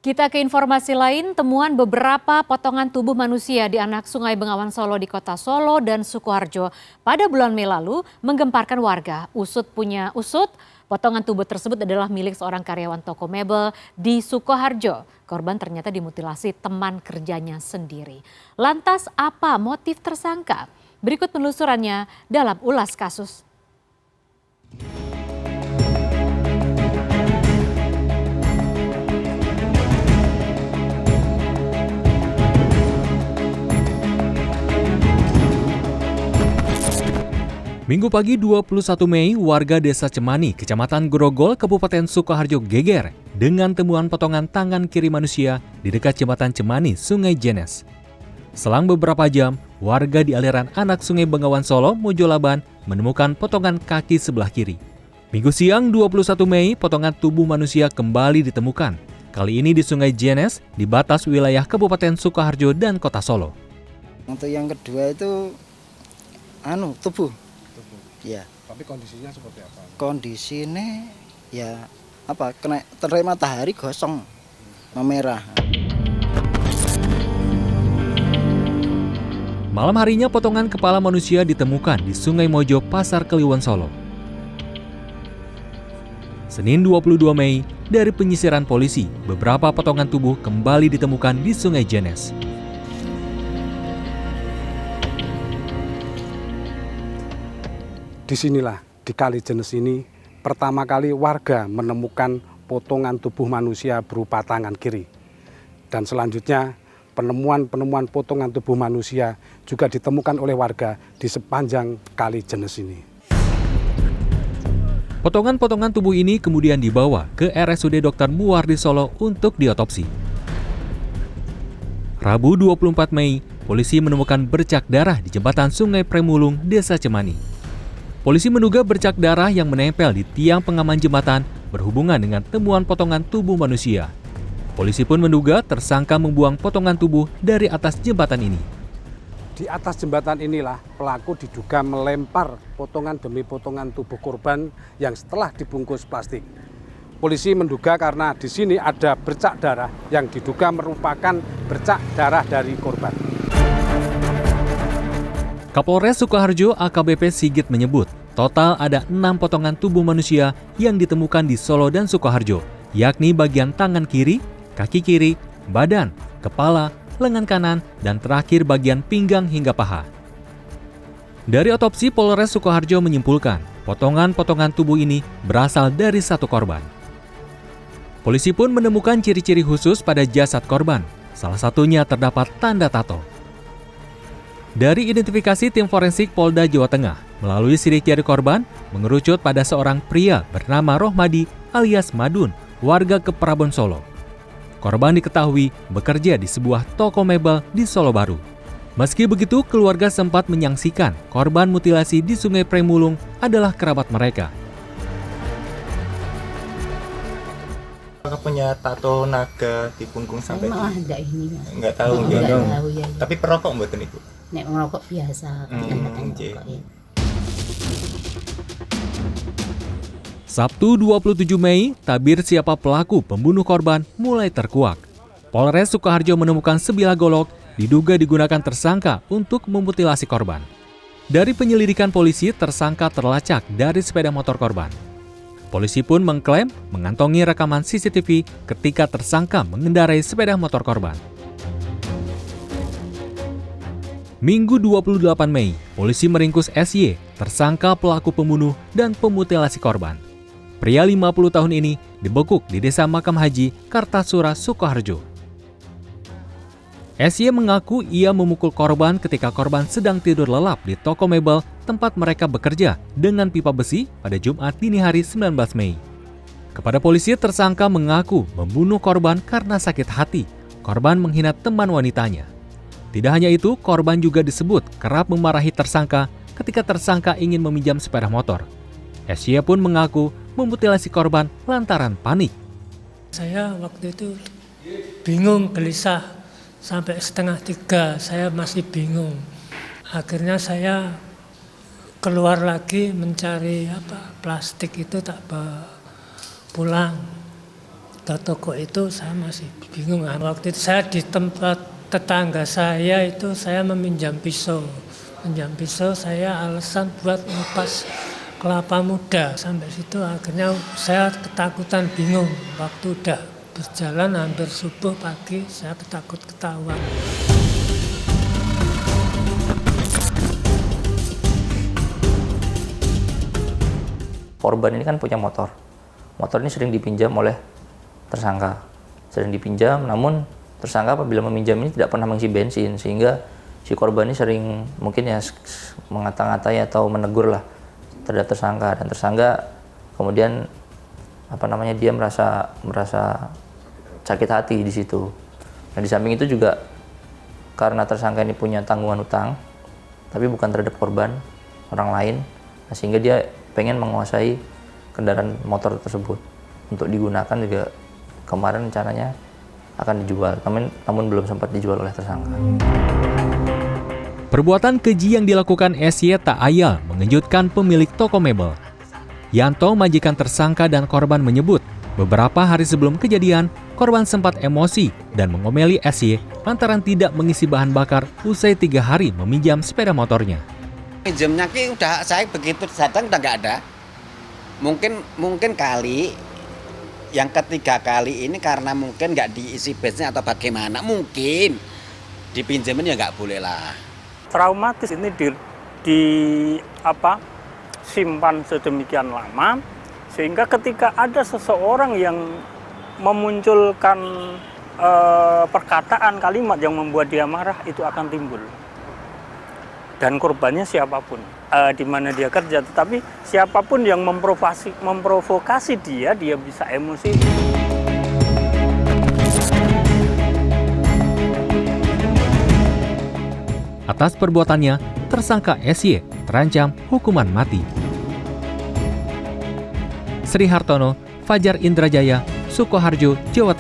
Kita ke informasi lain, temuan beberapa potongan tubuh manusia di anak Sungai Bengawan Solo di kota Solo dan Sukoharjo pada bulan Mei lalu menggemparkan warga. Usut punya usut, potongan tubuh tersebut adalah milik seorang karyawan toko mebel di Sukoharjo. Korban ternyata dimutilasi teman kerjanya sendiri. Lantas apa motif tersangka? Berikut penelusurannya dalam ulas kasus. Minggu pagi 21 Mei, warga Desa Cemani, Kecamatan Grogol, Kabupaten Sukoharjo geger dengan temuan potongan tangan kiri manusia di dekat jembatan Cemani, Sungai Jenes. Selang beberapa jam, warga di aliran anak Sungai Bengawan Solo, Mojolaban, menemukan potongan kaki sebelah kiri. Minggu siang 21 Mei, potongan tubuh manusia kembali ditemukan. Kali ini di Sungai Jenes, di batas wilayah Kabupaten Sukoharjo dan Kota Solo. Untuk yang kedua itu tubuh. Ya. Tapi kondisinya seperti apa? Kondisinya kena terik matahari gosong, memerah. Malam harinya potongan kepala manusia ditemukan di Sungai Mojo, Pasar Kliwon, Solo. Senin 22 Mei, dari penyisiran polisi, beberapa potongan tubuh kembali ditemukan di Sungai Jenes. Disinilah, di Kali Jenes ini, pertama kali warga menemukan potongan tubuh manusia berupa tangan kiri. Dan selanjutnya, penemuan potongan tubuh manusia juga ditemukan oleh warga di sepanjang Kali Jenes ini. Potongan-potongan tubuh ini kemudian dibawa ke RSUD Dr. Muwardi Solo untuk diotopsi. Rabu 24 Mei, polisi menemukan bercak darah di jembatan Sungai Premulung, Desa Cemani. Polisi menduga bercak darah yang menempel di tiang pengaman jembatan berhubungan dengan temuan potongan tubuh manusia. Polisi pun menduga tersangka membuang potongan tubuh dari atas jembatan ini. Di atas jembatan inilah pelaku diduga melempar potongan demi potongan tubuh korban yang setelah dibungkus plastik. Polisi menduga karena di sini ada bercak darah yang diduga merupakan bercak darah dari korban. Kapolres Sukoharjo AKBP Sigit menyebut, total ada 6 potongan tubuh manusia yang ditemukan di Solo dan Sukoharjo, yakni bagian tangan kiri, kaki kiri, badan, kepala, lengan kanan, dan terakhir bagian pinggang hingga paha. Dari otopsi, Polres Sukoharjo menyimpulkan, potongan-potongan tubuh ini berasal dari satu korban. Polisi pun menemukan ciri-ciri khusus pada jasad korban, salah satunya terdapat tanda tato. Dari identifikasi tim forensik Polda Jawa Tengah, melalui sidik jari korban, mengerucut pada seorang pria bernama Rohmadi alias Madun, warga Keprabon Solo. Korban diketahui bekerja di sebuah toko mebel di Solo Baru. Meski begitu, keluarga sempat menyaksikan korban mutilasi di Sungai Premulung adalah kerabat mereka. Kakak punya tato naga di punggung sampai ada ini mas. Enggak tahu ya. Tahu ya. Tapi perokok mboten ibu. Nek ngerokok biasa kadang-kadang rokok ya. Sabtu 27 Mei, tabir siapa pelaku pembunuh korban mulai terkuak. Polres Sukoharjo menemukan sebilah golok diduga digunakan tersangka untuk memutilasi korban. Dari penyelidikan polisi, tersangka terlacak dari sepeda motor korban. Polisi pun mengklaim mengantongi rekaman CCTV ketika tersangka mengendarai sepeda motor korban. Minggu 28 Mei, polisi meringkus SY, tersangka pelaku pembunuh dan pemutilasi korban. Pria 50 tahun ini dibekuk di Desa Makam Haji, Kartasura, Sukoharjo. SY mengaku ia memukul korban ketika korban sedang tidur lelap di toko mebel tempat mereka bekerja dengan pipa besi pada Jumat dini hari 19 Mei. Kepada polisi, tersangka mengaku membunuh korban karena sakit hati. Korban menghina teman wanitanya. Tidak hanya itu, korban juga disebut kerap memarahi tersangka ketika tersangka ingin meminjam sepeda motor. SY pun mengaku memutilasi korban lantaran panik. Saya waktu itu bingung, gelisah, sampai 2:30 saya masih bingung. Akhirnya saya keluar lagi mencari plastik itu tak pulang. toko itu saya masih bingung. Waktu itu saya di tempat tetangga saya itu saya meminjam pisau. Pinjam pisau saya alasan buat ngupas kelapa muda. Sampai situ akhirnya saya ketakutan, bingung. Waktu udah berjalan hampir subuh pagi saya ketahuan. Korban ini kan punya motor. Motor ini sering dipinjam oleh tersangka. Sering dipinjam, namun tersangka apabila meminjam ini tidak pernah mengisi bensin, sehingga si korban ini sering mungkin ya mengata-ngatai atau menegur lah terhadap tersangka, dan tersangka kemudian dia merasa sakit hati di situ. Dan di samping itu juga karena tersangka ini punya tanggungan utang, tapi bukan terhadap korban, orang lain, sehingga dia pengen menguasai kendaraan motor tersebut untuk digunakan juga. Kemarin rencananya akan dijual, namun belum sempat dijual oleh tersangka. Perbuatan keji yang dilakukan SY tak ayal mengejutkan pemilik toko mebel. Yanto, majikan tersangka dan korban, menyebut beberapa hari sebelum kejadian, korban sempat emosi dan mengomeli SY lantaran tidak mengisi bahan bakar usai 3 hari meminjam sepeda motornya. Pinjamnya udah saya begitu datang udah nggak ada. Mungkin kali yang ketiga kali ini karena mungkin nggak diisi bensin atau bagaimana, mungkin dipinjemin ya nggak boleh lah. Traumatis ini simpan sedemikian lama sehingga ketika ada seseorang yang memunculkan perkataan kalimat yang membuat dia marah, itu akan timbul. Dan korbannya siapapun, di mana dia kerja, tetapi siapapun yang memprovokasi dia bisa emosi. Atas perbuatannya, tersangka SY terancam hukuman mati. Sri Hartono, Fajar Indrajaya, Sukoharjo, Jawa Tengah.